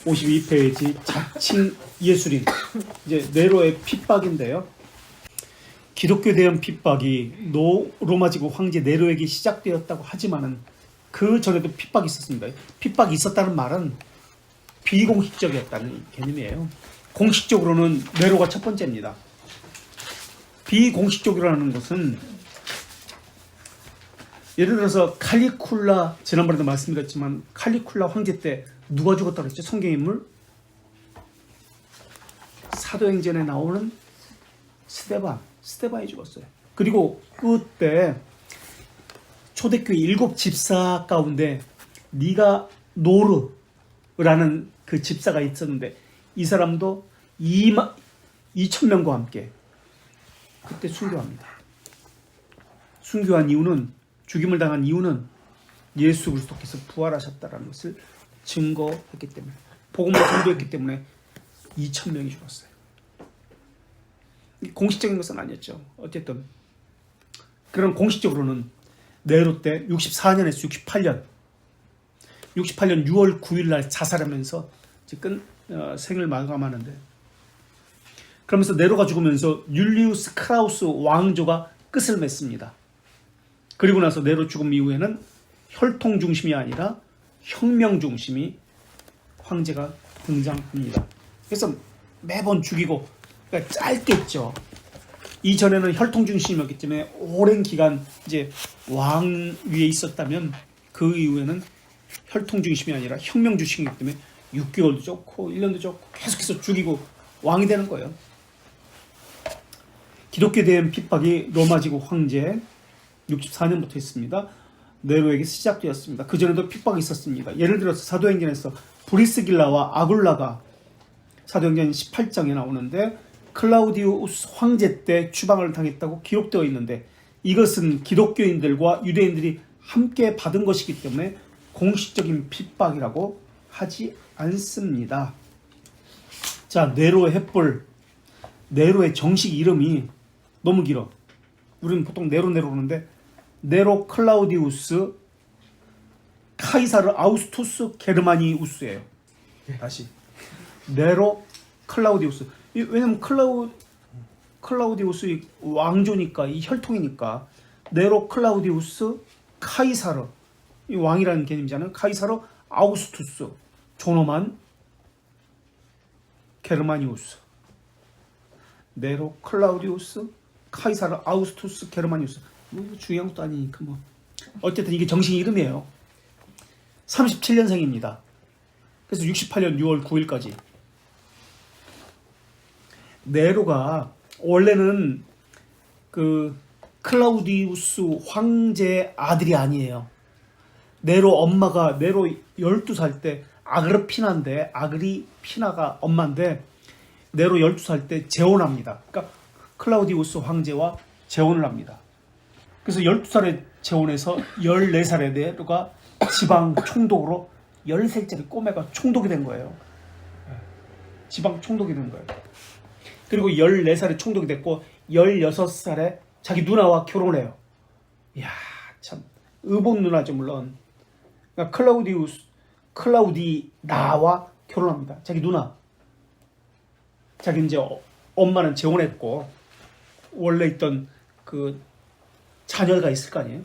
52페이지 자칭 예술인, 이제 네로의 핍박인데요. 기독교 대형 핍박이 로마제국 황제 네로에게 시작되었다고 하지만은 그 전에도 핍박이 있었습니다. 핍박이 있었다는 말은 비공식적이었다는 개념이에요. 공식적으로는 네로가 첫 번째입니다. 비공식적이라는 것은 예를 들어서 칼리쿨라, 지난번에도 말씀드렸지만 칼리쿨라 황제 때 누가 죽었다고 그랬죠? 성경 인물? 사도행전에 나오는 스데반이 죽었어요. 그리고 그때 초대교회 7 집사 가운데 니가 노르라는 그 집사가 있었는데 이 사람도 2,000명과 함께 그때 순교합니다. 순교한 이유는, 죽임을 당한 이유는 예수 그리스도께서 부활하셨다는 것을 증거했기 때문에, 복음을 전도했기 때문에 2,000명이 죽었어요. 공식적인 것은 아니었죠. 어쨌든 그런 공식적으로는 네로 때 64년에서 68년 6월 9일 날 자살하면서 생을 마감하는데, 그러면서 네로가 죽으면서 율리우스 크라우스 왕조가 끝을 맺습니다. 그리고 나서 네로 죽음 이후에는 혈통 중심이 아니라 혁명 중심이 황제가 등장합니다. 그래서 매번 죽이고, 그러니까 짧겠죠. 이전에는 혈통 중심이었기 때문에 오랜 기간 이제 왕 위에 있었다면 그 이후에는 혈통 중심이 아니라 혁명 중심이기 때문에 6개월도 좋고 1년도 좋고 계속해서 죽이고 왕이 되는 거예요. 기독교에 대한 핍박이 로마제국 황제 64년부터 있습니다. 네로에게 시작되었습니다. 그전에도 핍박이 있었습니다. 예를 들어서 사도행전에서 브리스길라와 아굴라가 사도행전 18장에 나오는데 클라우디우스 황제 때 추방을 당했다고 기록되어 있는데, 이것은 기독교인들과 유대인들이 함께 받은 것이기 때문에 공식적인 핍박이라고 하지 않습니다. 자, 네로의 횃불. 네로의 정식 이름이 너무 길어. 우리는 보통 네로 그러는데 네로 클라우디우스 카이사르 아우구스투스 게르마니우스예요. 다시 네로 클라우디우스. 왜냐면 클라우디우스 왕조니까, 이 혈통이니까 네로 클라우디우스 카이사르, 이 왕이라는 개념이잖아요. 카이사르 아우구스투스 존엄한 게르마니우스. 네로 클라우디우스 카이사르 아우구스투스 게르마니우스. 뭐 중요한 것도 아니니까 뭐. 어쨌든 이게 정식 이름이에요. 37년생입니다. 그래서 68년 6월 9일까지. 네로가 원래는 그 클라우디우스 황제 아들이 아니에요. 네로 엄마가 네로 12살 때 아그리피나인데, 아그리피나가 엄마인데 네로 12살 때 재혼합니다. 그러니까 클라우디우스 황제와 재혼을 합니다. 그래서 12살에 재혼해서 14살에 네로가 지방 총독으로 13살짜리 꼬매가 총독이 된 거예요. 지방 총독이 된 거예요. 그리고 14살에 총독이 됐고 16살에 자기 누나와 결혼해요. 이야, 참 의복 누나죠 물론. 그러니까 클라우디나와 결혼합니다. 자기 누나. 자기 이제 엄마는 재혼했고 원래 있던 그 자녀가 있을 거 아니에요.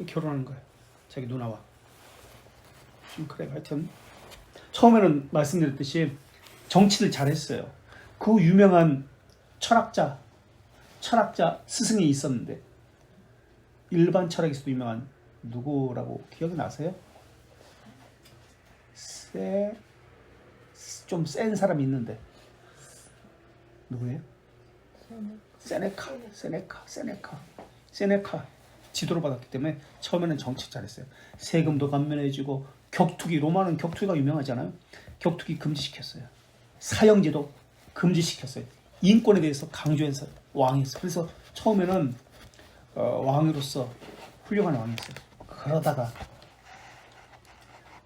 결혼하는 거예요. 자기 누나와. 좀 그래. 하여튼 처음에는 말씀드렸듯이 정치를 잘했어요. 그 유명한 철학자 스승이 있었는데, 일반 철학에서도 유명한, 누구라고 기억이 나세요? 좀 센 사람이 있는데 누구예요? 세네카 지도를 받았기 때문에 처음에는 정치 잘했어요. 세금도 감면해주고, 격투기, 로마는 격투기가 유명하잖아요. 격투기 금지시켰어요. 사형제도 금지시켰어요. 인권에 대해서 강조해서 왕이었어요. 그래서 처음에는 왕으로서 훌륭한 왕이었어요. 그러다가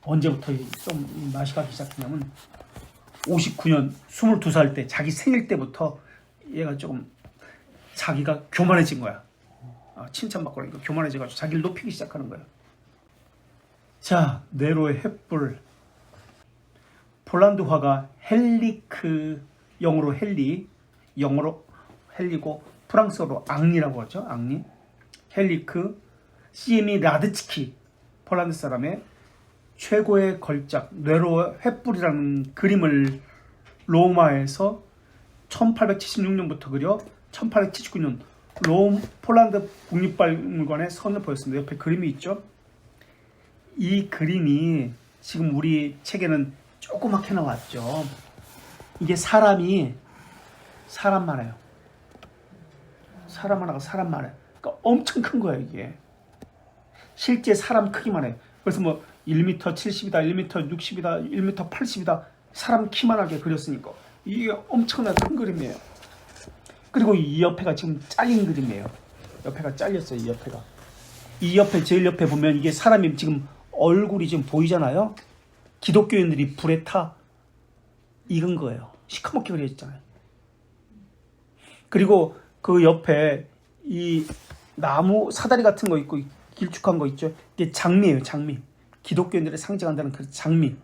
언제부터 좀 맛이 가기 시작했냐면 59년 22살 때, 자기 생일 때부터 얘가 조금 자기가 교만해진 거야. 칭찬받고 그러니까 교만해져가지고 자기를 높이기 시작하는 거야. 자, 네로의 횃불. 폴란드 화가 헬리크, 영어로 헬리, 영어로 헬리고 프랑스어로 앙리라고 하죠. 앙리. 헬리크 시에미 라드츠키, 폴란드 사람의 최고의 걸작 뇌로 횃불이라는 그림을 로마에서 1876년부터 그려 1879년 폴란드 국립박물관에 선을 보였습니다. 옆에 그림이 있죠. 이 그림이 지금 우리 책에는 조그맣게 나왔죠. 이게 사람 많아요. 사람 하나가 사람 많아요. 그러니까 엄청 큰 거예요, 이게. 실제 사람 크기만 해요. 그래서 뭐 1m 70이다, 1m 60이다, 1m 80이다 사람 키만하게 그렸으니까 이게 엄청나게 큰 그림이에요. 그리고 이 옆에가 지금 잘린 그림이에요. 옆에가 잘렸어요. 이 옆에가. 이 옆에 제일 옆에 보면 이게 사람이 지금 얼굴이 지금 보이잖아요. 기독교인들이 불에 타 익은 거예요. 시커멓게 그려있잖아요. 그리고 그 옆에 이 나무 사다리 같은 거 있고 길쭉한 거 있죠. 이게 장미예요. 장미. 기독교인들이 상징한다는 그 장미.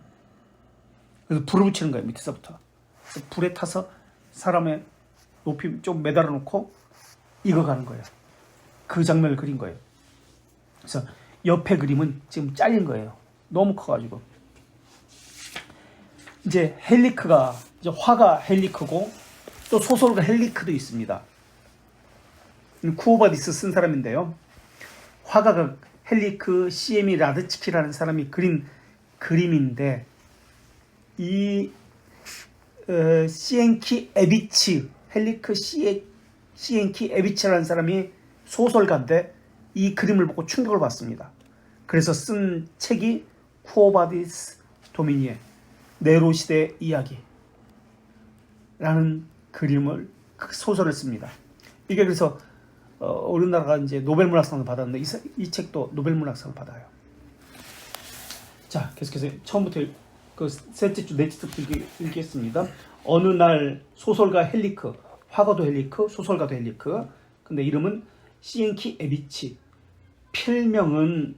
그래서 불을 붙이는 거예요. 밑에서부터. 그래서 불에 타서 사람의 높이 좀 매달아 놓고 익어가는 거예요. 그 장면을 그린 거예요. 그래서 옆에 그림은 지금 잘린 거예요. 너무 커가지고. 이제 헬리크가, 이제 화가 헬리크고 또 소설가 헬리크도 있습니다. 쿠오바디스 쓴 사람인데요. 화가가 헬리크 시에미 라드츠키라는 사람이 그린 그림인데, 이 시엔키 에비치, 헬리크 시엔키 에비치라는 사람이 소설가인데 이 그림을 보고 충격을 받습니다. 그래서 쓴 책이 쿠오바디스 도미니에 네로 시대 이야기라는 그림을 소설을 씁니다. 이게 그래서 우리나라가 이제 노벨문학상을 받았는데 이 책도 노벨문학상을 받아요. 자, 계속해서 처음부터 그 셋째 주, 넷째 주 읽겠습니다. 어느 날 소설가 헬리크, 화가도 헬리크, 소설가도 헬리크. 근데 이름은 시엔키 에비치. 필명은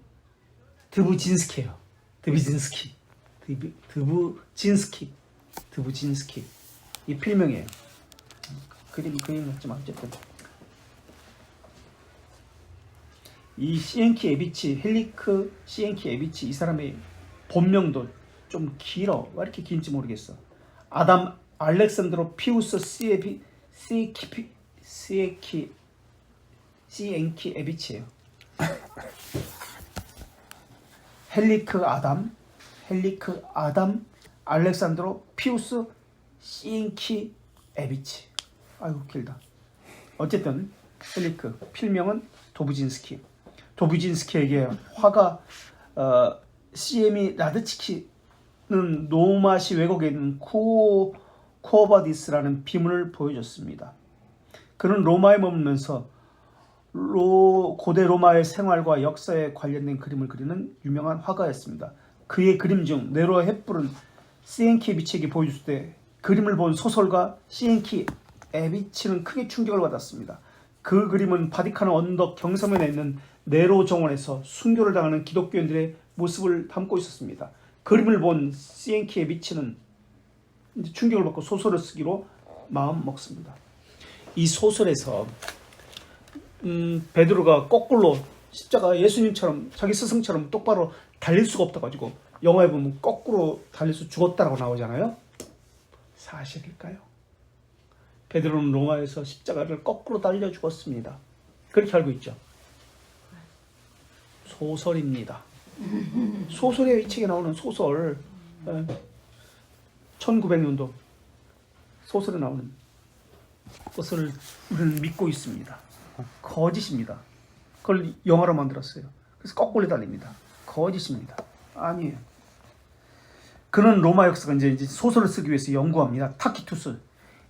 드부진스키예요. 드부진스키. 이 필명이에요. 그림 같지만 어쨌든. 이 시엔키 에비치, 헬리크 시엔키 에비치, 이 사람의 본명도 좀 길어. 왜 이렇게 긴지 모르겠어. 아담 알렉산드로 피우스 시엔키 에비치예요. 헬리크 아담 알렉산드로 피우스 시엔키 에비치. 아이고 길다. 어쨌든 헬리크 필명은 도부진스키에게 화가 시에미 라드츠키는 로마시 왜곡에 있는 쿠오바디스라는 비문을 보여줬습니다. 그는 로마에 머물면서 고대 로마의 생활과 역사에 관련된 그림을 그리는 유명한 화가였습니다. 그의 그림 중 네로의 횃불은 시엔키 에비치에게 보여줬을 때 그림을 본 소설가 시엔키 에비치는 크게 충격을 받았습니다. 그 그림은 바티칸 언덕 경사면에 있는 네로 정원에서 순교를 당하는 기독교인들의 모습을 담고 있었습니다. 그림을 본 시엔키 에비치는 충격을 받고 소설을 쓰기로 마음 먹습니다. 이 소설에서 베드로가 거꾸로 십자가 예수님처럼 자기 스승처럼 똑바로 달릴 수가 없다 가지고 영화에 보면 거꾸로 달려서 죽었다라고 나오잖아요. 사실일까요? 베드로는 로마에서 십자가를 거꾸로 달려 죽었습니다. 그렇게 알고 있죠. 소설입니다. 소설이에요. 이 책에 나오는 소설. 1900년도 소설에 나오는 것을 우리는 믿고 있습니다. 거짓입니다. 그걸 영화로 만들었어요. 그래서 거꾸로 달립니다. 거짓입니다. 아니에요. 그는 로마 역사가 이제 소설을 쓰기 위해서 연구합니다. 타키투스는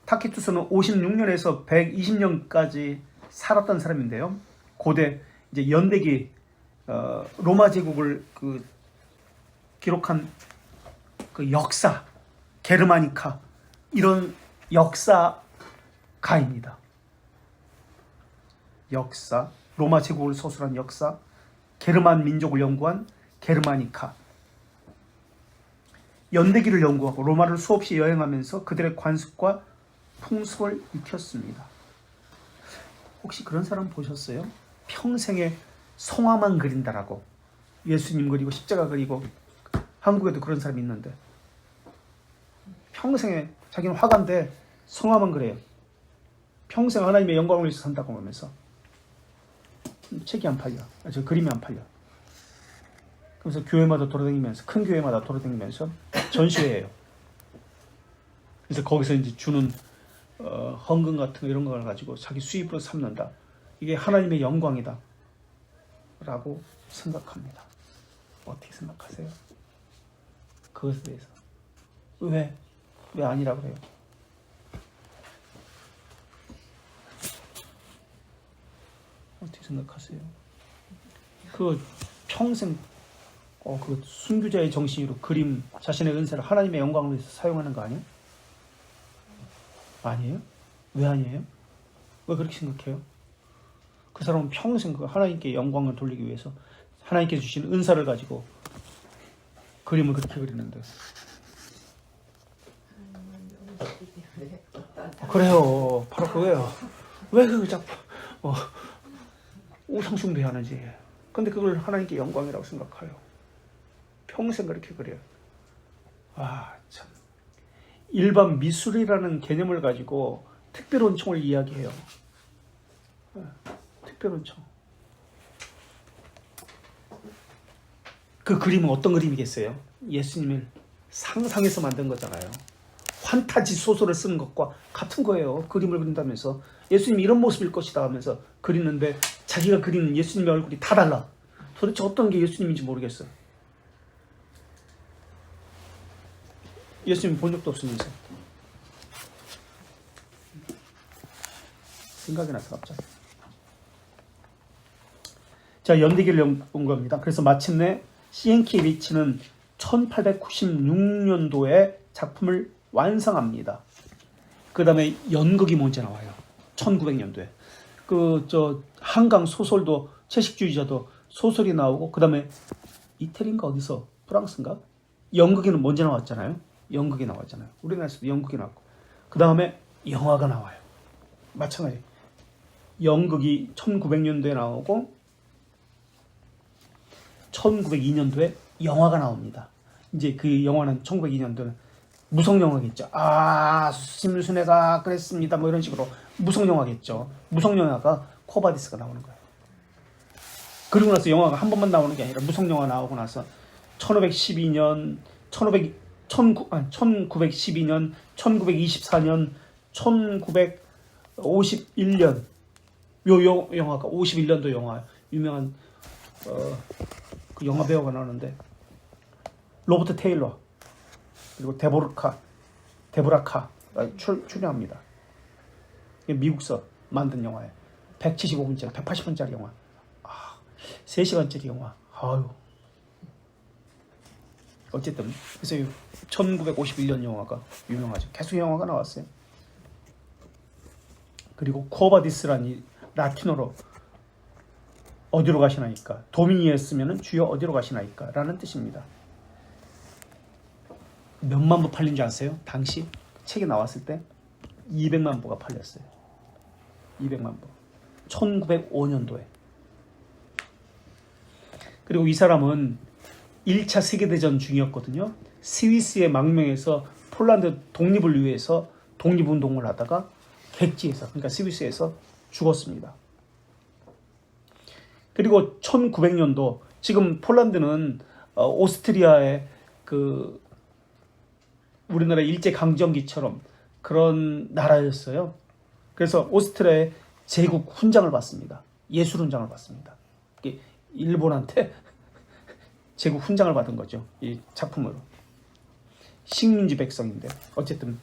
56년에서 120년까지 살았던 사람인데요. 고대 이제 연대기 로마 제국을 기록한 그 역사, 게르마니카 이런 역사가입니다. 역사, 로마 제국을 서술한 역사, 게르만 민족을 연구한 게르마니카. 연대기를 연구하고 로마를 수없이 여행하면서 그들의 관습과 풍습을 익혔습니다. 혹시 그런 사람 보셨어요? 평생에 성화만 그린다라고. 예수님 그리고 십자가 그리고 한국에도 그런 사람이 있는데 평생에 자기는 화가인데 성화만 그래요. 평생 하나님의 영광을 위해서 산다고 하면서 책이 안 팔려. 저 그림이 안 팔려. 그래서 교회마다 돌아다니면서 큰 교회마다 돌아다니면서 전시회예요. 그래서 거기서 이제 주는 헌금 같은 거 이런 걸 가지고 자기 수입으로 삼는다. 이게 하나님의 영광이다 라고 생각합니다. 어떻게 생각하세요? 그것에 대해서 왜 아니라 그래요? 어떻게 생각하세요? 그 평생 그 순교자의 정신으로 그림 자신의 은사를 하나님의 영광을 위해서 사용하는 거 아니에요? 아니에요? 왜 아니에요? 왜 그렇게 생각해요? 그 사람은 평생 그 하나님께 영광을 돌리기 위해서 하나님께 주신 은사를 가지고 그림을 그렇게 그리는데. 그래요. 바로 그거예요. 왜 그 자꾸 우상 숭배하는지. 근데 그걸 하나님께 영광이라고 생각해요. 평생 그렇게 그래요. 참. 일반 미술이라는 개념을 가지고 특별원총을 이야기해요. 특별원총. 그 그림은 어떤 그림이겠어요? 예수님을 상상해서 만든 거잖아요. 판타지 소설을 쓰는 것과 같은 거예요. 그림을 그린다면서 예수님이 이런 모습일 것이다 하면서 그리는데 자기가 그리는 예수님의 얼굴이 다 달라. 도대체 어떤 게 예수님인지 모르겠어요. 예수님 본 적도 없으면서. 생각이 나서 갑자기. 자, 연대기를 연 겁니다. 그래서 마침내 시엔키에비치는 1896년도에 작품을 완성합니다. 그 다음에 연극이 먼저 나와요. 1900년도에. 한강 소설도, 채식주의자도 소설이 나오고, 그 다음에 이태리인가 어디서, 프랑스인가? 연극에는 먼저 나왔잖아요. 연극이 나왔잖아요. 우리나라에서도 연극이 나왔고. 그 다음에 영화가 나와요. 마찬가지. 연극이 1900년도에 나오고, 1902년도에 영화가 나옵니다. 이제 그 영화는 1902년도는 무성영화겠죠. 심순애가 그랬습니다. 뭐 이런 식으로 무성영화겠죠. 무성영화가 코바디스가 나오는 거예요. 그리고 나서 영화가 한 번만 나오는 게 아니라 무성영화 나오고 나서 1912년, 1912년, 1924년, 1951년 요 영화가 51년도 영화 유명한 그 영화 배우가 나오는데 로버트 테일러 그리고 데보라카 출연합니다. 미국서 만든 영화예요. 175분짜리, 180분짜리 영화. 3시간짜리 영화. 어쨌든 그래서 1951년 영화가 유명하죠. 계속 영화가 나왔어요. 그리고 코바디스라니 라틴어로 어디로 가시나이까? 도미니였으면 주여 어디로 가시나이까? 라는 뜻입니다. 몇만 부 팔린 줄 아세요? 당시 책이 나왔을 때 200만 부가 팔렸어요. 200만 부. 1905년도에. 그리고 이 사람은 1차 세계대전 중이었거든요. 스위스의 망명에서 폴란드 독립을 위해서 독립운동을 하다가 객지에서, 그러니까 스위스에서 죽었습니다. 그리고 1900년도, 지금 폴란드는 오스트리아의 우리나라 일제강점기처럼 그런 나라였어요. 그래서 오스트리아의 제국 훈장을 받습니다. 예술 훈장을 받습니다. 일본한테 제국 훈장을 받은 거죠. 이 작품으로. 식민지 백성인데 어쨌든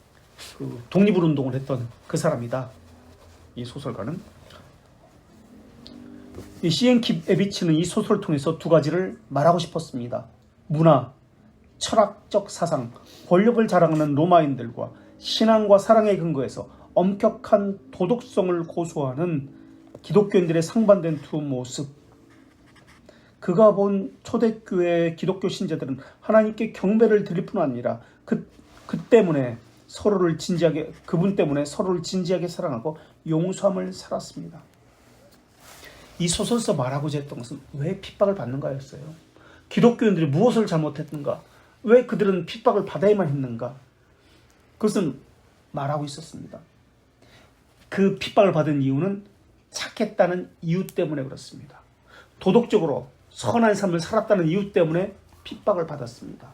독립을 운동을 했던 그 사람이다. 이 소설가는. 이 시엔키에비치는 이 소설을 통해서 두 가지를 말하고 싶었습니다. 문화, 철학적 사상, 권력을 자랑하는 로마인들과 신앙과 사랑의 근거에서 엄격한 도덕성을 고수하는 기독교인들의 상반된 두 모습. 그가 본 초대교회 기독교 신자들은 하나님께 경배를 드릴 뿐 아니라 그 때문에 그분 때문에 서로를 진지하게 사랑하고 용서함을 살았습니다. 이 소설에서 말하고자 했던 것은 왜 핍박을 받는가였어요. 기독교인들이 무엇을 잘못했는가? 왜 그들은 핍박을 받아야만 했는가? 그것은 말하고 있었습니다. 그 핍박을 받은 이유는 착했다는 이유 때문에 그렇습니다. 도덕적으로 선한 삶을 살았다는 이유 때문에 핍박을 받았습니다.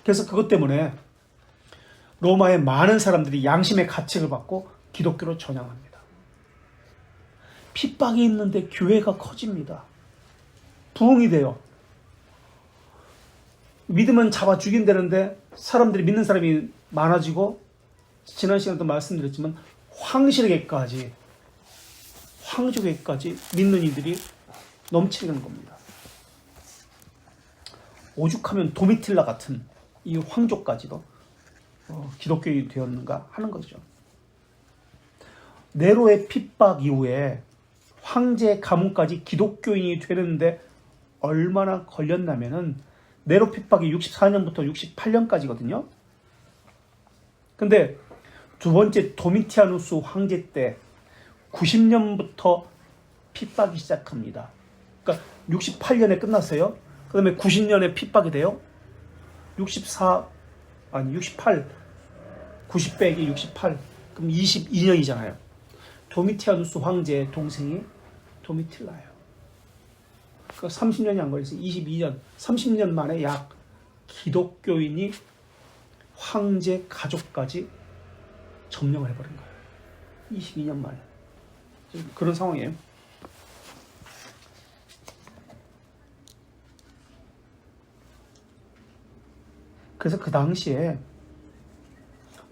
그래서 그것 때문에 로마의 많은 사람들이 양심의 가책을 받고 기독교로 전향합니다. 핍박이 있는데 교회가 커집니다. 부흥이 돼요. 믿으면 잡아 죽인다는데 사람들이 믿는 사람이 많아지고, 지난 시간에도 말씀드렸지만 황실에게까지, 황족에게까지 믿는 이들이 넘치는 겁니다. 오죽하면 도미틸라 같은 이 황족까지도 기독교인이 되었는가 하는 거죠. 네로의 핍박 이후에 황제 가문까지 기독교인이 되는데 얼마나 걸렸냐면은, 네로 핍박이 64년부터 68년까지거든요. 근데 두 번째 도미티아누스 황제 때 90년부터 핍박이 시작합니다. 그러니까 68년에 끝났어요. 그 다음에 90년에 핍박이 돼요. 68, 90 빼기 68, 그럼 22년이잖아요. 도미티아누스 황제의 동생이 도미틸라예요. 그 30년이 안 걸려서 22년, 30년 만에 약 기독교인이 황제 가족까지 점령을 해버린 거예요. 22년 만에. 그런 상황이에요. 그래서 그 당시에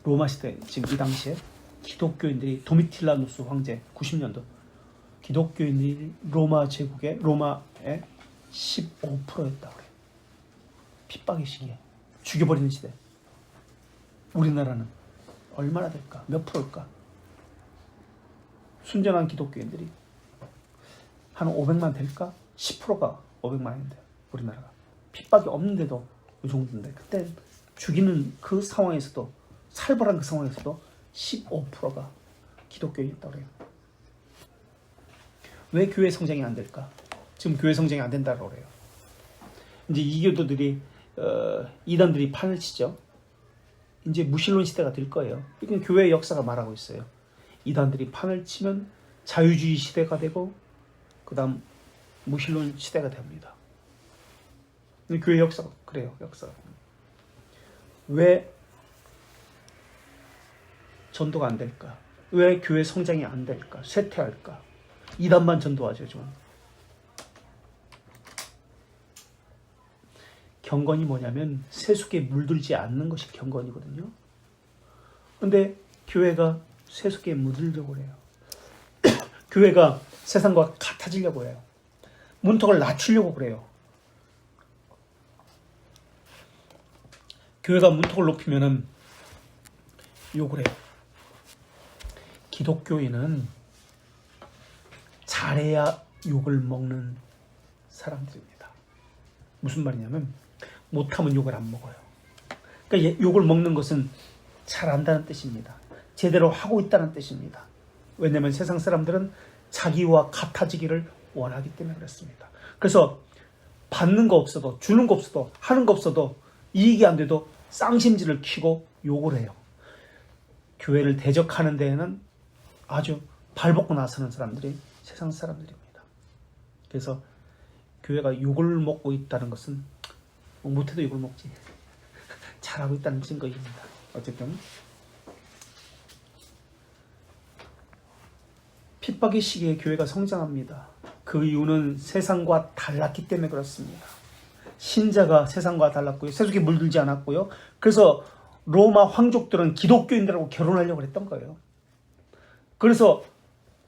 로마 시대, 지금 이 당시에 기독교인들이 도미틸라누스 황제 90년도 기독교인들이 로마의 15%였다고 그래요. 핍박의 시기에 죽여버리는 시대. 우리나라는 얼마나 될까? 몇 프로일까? 순전한 기독교인들이 한 500만 될까? 10%가 500만인데 우리나라가 핍박이 없는데도 이 정도인데, 그때 죽이는 그 상황에서도, 살벌한 그 상황에서도 15%가 기독교인이었다고 그래요. 왜 교회 성장이 안 될까? 지금 교회 성장이 안 된다고 그래요. 이제 이교도들이 이단들이 판을 치죠. 이제 무신론 시대가 될 거예요. 이건 교회의 역사가 말하고 있어요. 이단들이 판을 치면 자유주의 시대가 되고, 그 다음 무신론 시대가 됩니다. 교회 역사가 그래요. 역사가. 왜 전도가 안 될까? 왜 교회 성장이 안 될까? 쇠퇴할까? 이단만 전도하죠, 지금. 경건이 뭐냐면 세속에 물들지 않는 것이 경건이거든요. 근데 교회가 세속에 물들려고 해요. 교회가 세상과 같아지려고 해요. 문턱을 낮추려고 그래요. 교회가 문턱을 높이면은 욕을 해요. 기독교인은 잘해야 욕을 먹는 사람들입니다. 무슨 말이냐면 못하면 욕을 안 먹어요. 그러니까 욕을 먹는 것은 잘한다는 뜻입니다. 제대로 하고 있다는 뜻입니다. 왜냐하면 세상 사람들은 자기와 같아지기를 원하기 때문에 그렇습니다. 그래서 받는 거 없어도, 주는 거 없어도, 하는 거 없어도, 이익이 안 돼도 쌍심지를 키고 욕을 해요. 교회를 대적하는 데에는 아주 발벗고 나서는 사람들이 세상 사람들입니다. 그래서 교회가 욕을 먹고 있다는 것은 못해도 욕을 먹지, 잘하고 있다는 증거입니다. 어쨌든 핍박의 시기에 교회가 성장합니다. 그 이유는 세상과 달랐기 때문에 그렇습니다. 신자가 세상과 달랐고요. 세속에 물들지 않았고요. 그래서 로마 황족들은 기독교인들하고 결혼하려고 했던 거예요. 그래서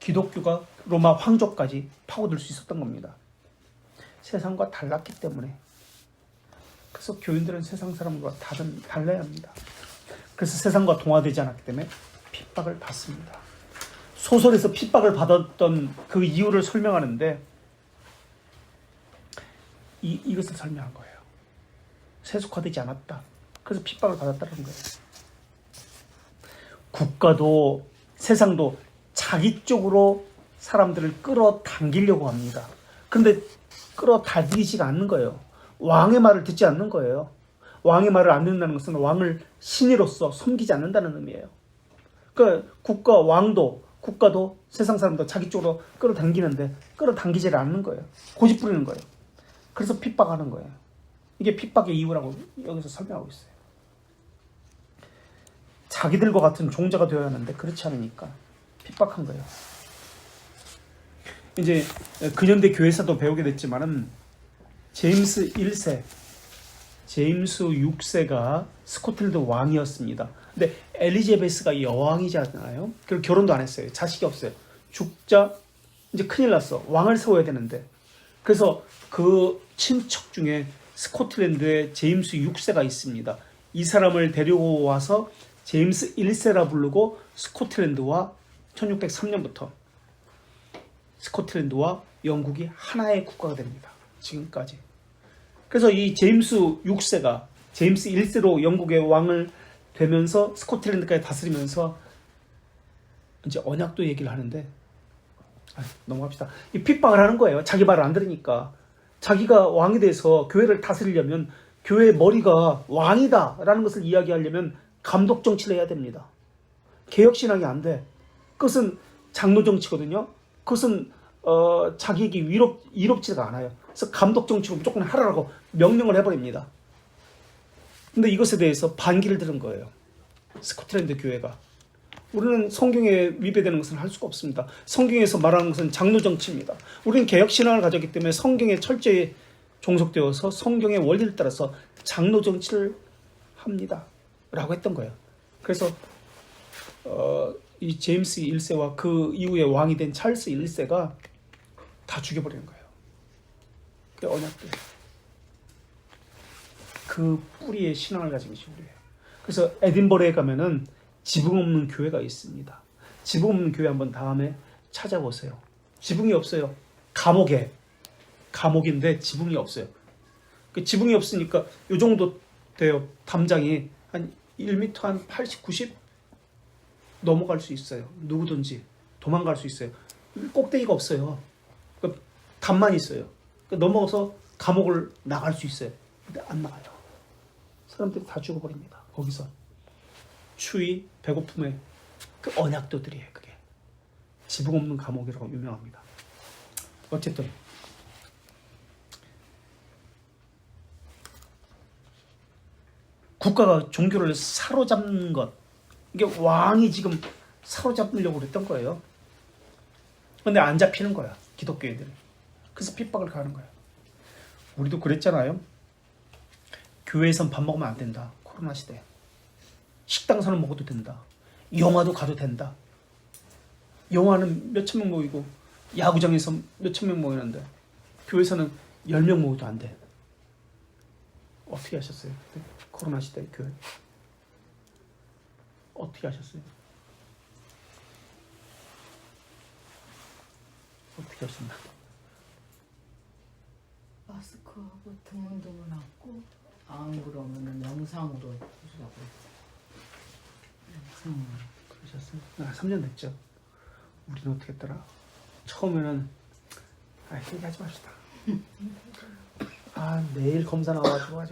기독교가 로마 황족까지 파고들 수 있었던 겁니다. 세상과 달랐기 때문에. 그래서 교인들은 세상 사람과 달라야 합니다. 그래서 세상과 동화되지 않았기 때문에 핍박을 받습니다. 소설에서 핍박을 받았던 그 이유를 설명하는데 이것을 설명한 거예요. 세속화되지 않았다. 그래서 핍박을 받았다는 거예요. 국가도 세상도 자기 쪽으로 사람들을 끌어당기려고 합니다. 그런데 끌어당기지가 않는 거예요. 왕의 말을 듣지 않는 거예요. 왕의 말을 안 듣는다는 것은 왕을 신이로서 섬기지 않는다는 의미예요. 그러니까 국가도 세상 사람도 자기 쪽으로 끌어당기는데 끌어당기지를 않는 거예요. 고집 부리는 거예요. 그래서 핍박하는 거예요. 이게 핍박의 이유라고 여기서 설명하고 있어요. 자기들과 같은 종자가 되어야 하는데 그렇지 않으니까 핍박한 거예요. 이제 근현대 교회사도 배우게 됐지만은 제임스 1세, 제임스 6세가 스코틀랜드 왕이었습니다. 근데 엘리자베스가 여왕이잖아요. 그리고 결혼도 안 했어요. 자식이 없어요. 죽자 이제 큰일 났어. 왕을 세워야 되는데. 그래서 그 친척 중에 스코틀랜드에 제임스 6세가 있습니다. 이 사람을 데려와서 제임스 1세라 부르고 스코틀랜드와 1603년부터 스코틀랜드와 영국이 하나의 국가가 됩니다. 지금까지. 그래서 이 제임스 6세가 제임스 1세로 영국의 왕을 되면서 스코틀랜드까지 다스리면서 이제 언약도 얘기를 하는데 넘어갑시다. 이 핍박을 하는 거예요. 자기 말을 안 들으니까. 자기가 왕이 돼서 교회를 다스리려면 교회의 머리가 왕이다라는 것을 이야기하려면 감독 정치를 해야 됩니다. 개혁신앙이 안 돼. 그것은 장로 정치거든요. 그것은 자기에게 이롭지가 않아요. 그래서 감독 정치로 무조건 하라고 명령을 해버립니다. 근데 이것에 대해서 반기를 들은 거예요. 스코틀랜드 교회가. 우리는 성경에 위배되는 것은 할 수가 없습니다. 성경에서 말하는 것은 장로 정치입니다. 우리는 개혁신앙을 가졌기 때문에 성경에 철저히 종속되어서 성경의 원리를 따라서 장로 정치를 합니다. 라고 했던 거예요. 그래서 이 제임스 1세와 그 이후에 왕이 된 찰스 1세가 다 죽여버리는 거예요. 그 언약들. 그 뿌리의 신앙을 가진 것이 우리예요. 그래서 에딘버러에 가면은 지붕 없는 교회가 있습니다. 지붕 없는 교회 한번 다음에 찾아보세요. 지붕이 없어요. 감옥인데 지붕이 없어요. 그 지붕이 없으니까 이 정도 돼요. 담장이 한 1m 한 80, 90 넘어갈 수 있어요. 누구든지 도망갈 수 있어요. 꼭대기가 없어요. 그 담만 있어요. 그 넘어가서 감옥을 나갈 수 있어요. 근데 안 나가요. 사람들이 다 죽어버립니다. 거기서 추위, 배고픔에 그 언약도들이에요. 그게 지붕 없는 감옥이라고 유명합니다. 어쨌든 국가가 종교를 사로잡는 것, 이게 왕이 지금 사로잡으려고 그랬던 거예요. 근데 안 잡히는 거야, 기독교인들이. 그래서 핍박을 가는 거야. 우리도 그랬잖아요. 교회에선 밥 먹으면 안 된다. 코로나 시대. 식당서는 먹어도 된다. 영화도 가도 된다. 영화는 몇천 명 모이고 야구장에서 몇천 명 모이는데 교회에서는 10명 모여도 안 돼. 어떻게 하셨어요? 그때? 코로나 시대 교회 어떻게 하셨어요? 어떻게 하셨나? 마스크하고 드문드문 하고 안 그러면은 영상으로 해주라고 했어. 그러셨어요? 3년 됐죠. 우리는 어떻게 했더라? 처음에는 얘기하지 맙시다. 내일 검사 나와가지고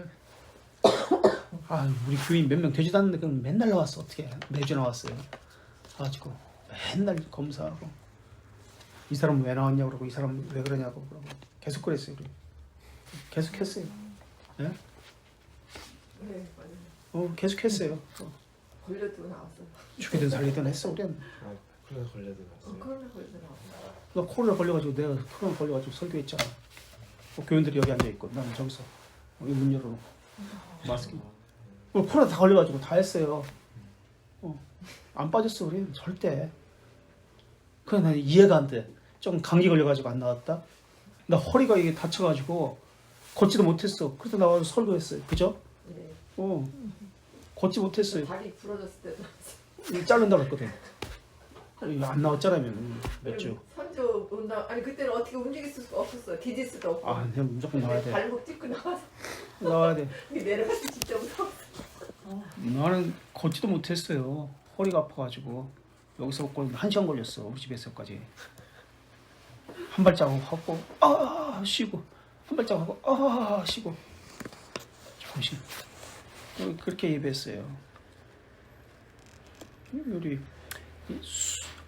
우리 교인 몇 명 되지도 않는데 그럼 맨날 나왔어. 어떻게 매주 나왔어요. 가지고 맨날 검사하고 이 사람 왜 나왔냐고 그러고 이 사람 왜 그러냐고 그러고 계속 그랬어요. 우리. 계속 했어요. 네? 계속 했어요. 걸려도 나왔어. 죽이든 살리든 했어. 우리는. 코로나 걸려도 나왔어요. 코로나 걸려도 나왔어. 너 코로나 걸려가지고 내가 코로나 걸려가지고 설교했잖아. 교인들이 여기 앉아 있고 나는 저기서 여기 문 열어놓고 마스크. 코로나 다 걸려가지고 다 했어요. 안 빠졌어 우리는 절대. 그래 난 이해가 안 돼. 좀 감기 걸려가지고 안 나왔다. 나 허리가 이게 다쳐가지고 걷지도 못했어. 그래서 나와서 설교했어요. 그죠? 네. 걷지 못했어요. 다리 부러졌을 때도 나왔어. 자른다고 했거든. 안 나왔잖아요. 몇 주. 선조 온다. 아니 그때는 어떻게 움직일 수가 없었어. 디딜 수도 없고. 아, 그냥 무조건 나와야 돼. 발목 찢고 나와서 나와야 돼. 내려가서 진짜 무서워. 나는 걷지도 못했어요. 허리가 아파가지고 여기서 걷고 1시간 걸렸어. 우리 집에서까지. 한 발자국 하고 쉬고 한 발자국 하고 쉬고 정신. 그렇게 예배했어요. 우리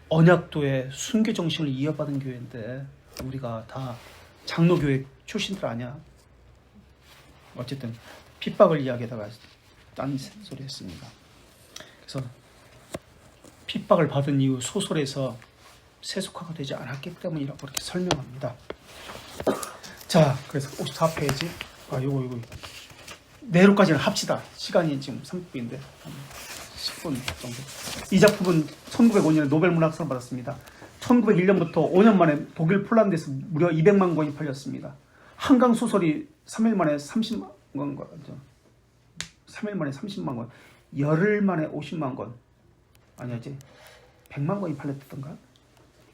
언약도의 순교 정신을 이어받은 교회인데 우리가 다 장로교회 출신들 아니야. 어쨌든 핍박을 이야기하다가 딴 소리 했습니다. 그래서 핍박을 받은 이후 소설에서 세속화가 되지 않았기 때문이라고 그렇게 설명합니다. 자, 그래서 54페이지. 요거 내로까지는 합시다. 시간이 지금 30분인데 10분 정도. 이 작품은 1905년에 노벨 문학상을 받았습니다. 1901년부터 5년 만에 독일 폴란드에서 무려 200만 권이 팔렸습니다. 한강 소설이 3일 만에 30만 권, 3일 만에 30만 권, 열흘 만에 50만 권, 아니었지? 100만 권이 팔렸던가?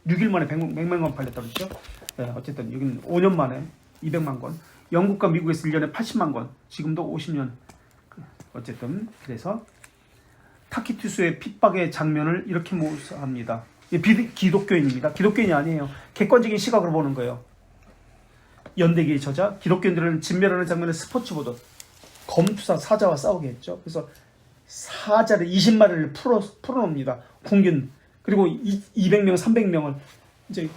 6일 만에 100만 권 팔렸다고 그랬죠? 네, 어쨌든 여기는 5년 만에 200만 권. 영국과 미국에서 1년에 80만 권. 지금도 50년. 어쨌든 그래서 타키투스의 핍박의 장면을 이렇게 묘사합니다. 기독교인입니다. 기독교인이 아니에요. 객관적인 시각으로 보는 거예요. 연대기의 저자, 기독교인들은 진멸하는 장면을 스포츠 보듯 검투사 사자와 싸우게 했죠. 그래서 사자를 20마리를 풀어놓습니다. 궁균. 그리고 200명, 300명을 이제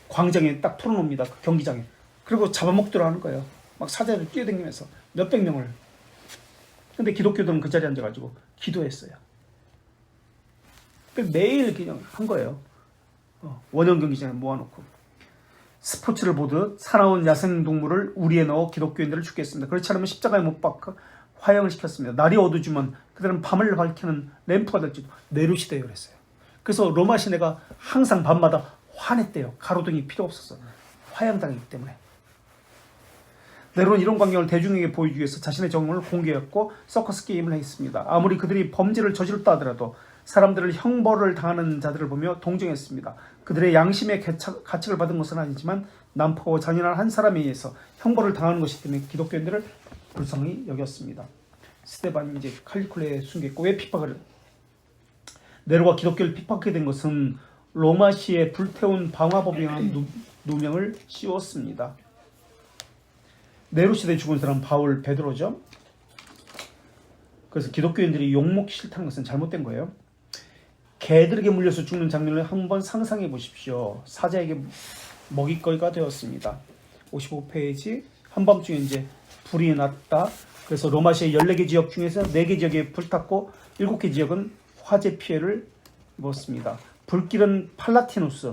광장에 딱 풀어놓습니다. 그 경기장에. 그리고 잡아먹도록 하는 거예요. 막 사자를 뛰어다니면서 몇백 명을. 근데 기독교들은 그 자리에 앉아가지고 기도했어요. 매일 그냥 한 거예요. 원형 경기장에 모아놓고. 스포츠를 보듯 사나운 야생동물을 우리에 넣어 기독교인들을 죽겠습니다. 그렇지 않으면 십자가에 못 박아 화형을 시켰습니다. 날이 어두지만 그들은 밤을 밝히는 램프가 될지도. 네로시대요 그랬어요. 그래서 로마 시내가 항상 밤마다 환했대요. 가로등이 필요 없어서. 화양당했기 때문에. 네로는 이런 광경을 대중에게 보여주기 위해서 자신의 정원을 공개했고 서커스 게임을 했습니다. 아무리 그들이 범죄를 저질렀다 하더라도 사람들을 형벌을 당하는 자들을 보며 동정했습니다. 그들의 양심의 가책을 받은 것은 아니지만 난폭하고 잔인한 한 사람에 의해서 형벌을 당하는 것이기 때문에 기독교인들을 불쌍히 여겼습니다. 스테반이 이제 칼리굴레에 숨겼고 왜 핍박을? 네로가 기독교를 핍박하게 된 것은 로마시에 불태운 방화법이라는 누명을 씌웠습니다. 네로 시대에 죽은 사람 바울 베드로죠. 그래서 기독교인들이 욕먹기 싫다는 것은 잘못된 거예요. 개들에게 물려서 죽는 장면을 한번 상상해 보십시오. 사자에게 먹잇거리가 되었습니다. 55페이지. 한밤중에 이제 불이 났다. 그래서 로마시의 14개 지역 중에서 4개 지역에 불탔고 7개 지역은 화재 피해를 입었습니다. 불길은 팔라티누스,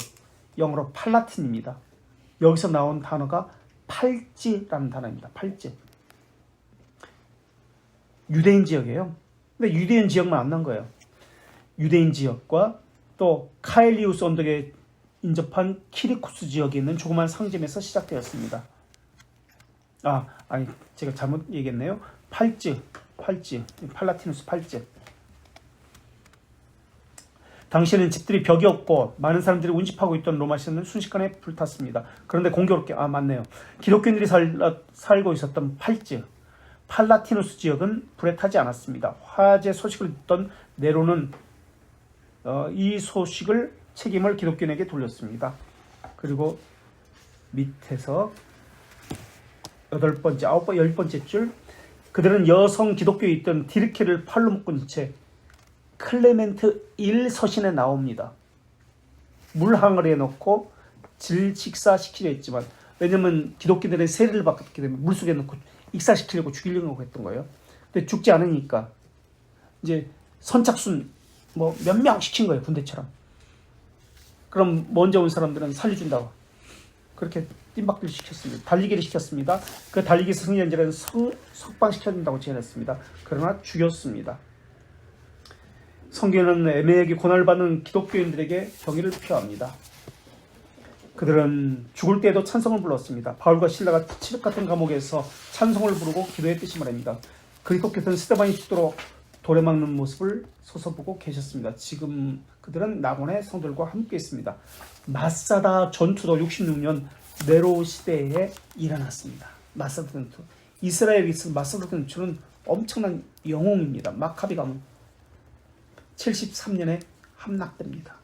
영어로 팔라틴입니다. 여기서 나온 단어가 팔찌라는 단어입니다. 팔찌. 유대인 지역이에요. 근데 유대인 지역만 안 난 거예요. 유대인 지역과 또 카일리우스 언덕에 인접한 키리쿠스 지역에 있는 조그만 상점에서 시작되었습니다. 아니 제가 잘못 얘기했네요. 팔찌, 팔라티누스 팔찌. 당시에는 집들이 벽이 없고 많은 사람들이 운집하고 있던 로마시는 순식간에 불탔습니다. 그런데 공교롭게 맞네요. 기독교인들이 살고 있었던 팔찌, 팔라티누스 지역은 불에 타지 않았습니다. 화재 소식을 듣던 네로는 이 소식을 책임을 기독교인에게 돌렸습니다. 그리고 밑에서 8번째, 10번째 줄. 그들은 여성 기독교에 있던 디르케를 팔로 묶은 채 클레멘트 1 서신에 나옵니다. 물항아리에 넣고 질식사시키려 했지만 왜냐면 기독교인들은 세례를 받기 때문에 물속에 넣고 익사시키려고 죽이려고 했던 거예요. 근데 죽지 않으니까 이제 선착순 몇 명 시킨 거예요. 군대처럼. 그럼 먼저 온 사람들은 살려준다고 그렇게 뜀박질 시켰습니다. 달리기를 시켰습니다. 그 달리기에서 승리한 자는 석방시켜야 된다고 제안했습니다. 그러나 죽였습니다. 성경은 애매하게 고난을 받는 기독교인들에게 경의를 표합니다. 그들은 죽을 때에도 찬송을 불렀습니다. 바울과 실라가 칠흑 같은 감옥에서 찬송을 부르고 기도했듯이 말입니다. 그리스도께서는 스데반이 죽도록 돌에 막는 모습을 솟아보고 계셨습니다. 지금 그들은 나곤의 성들과 함께 있습니다. 마사다 전투도 66년 네로 시대에 일어났습니다. 마사다 전투. 이스라엘에 있어서 마사다 전투는 엄청난 영웅입니다. 마카비 가문 73년에 함락됩니다.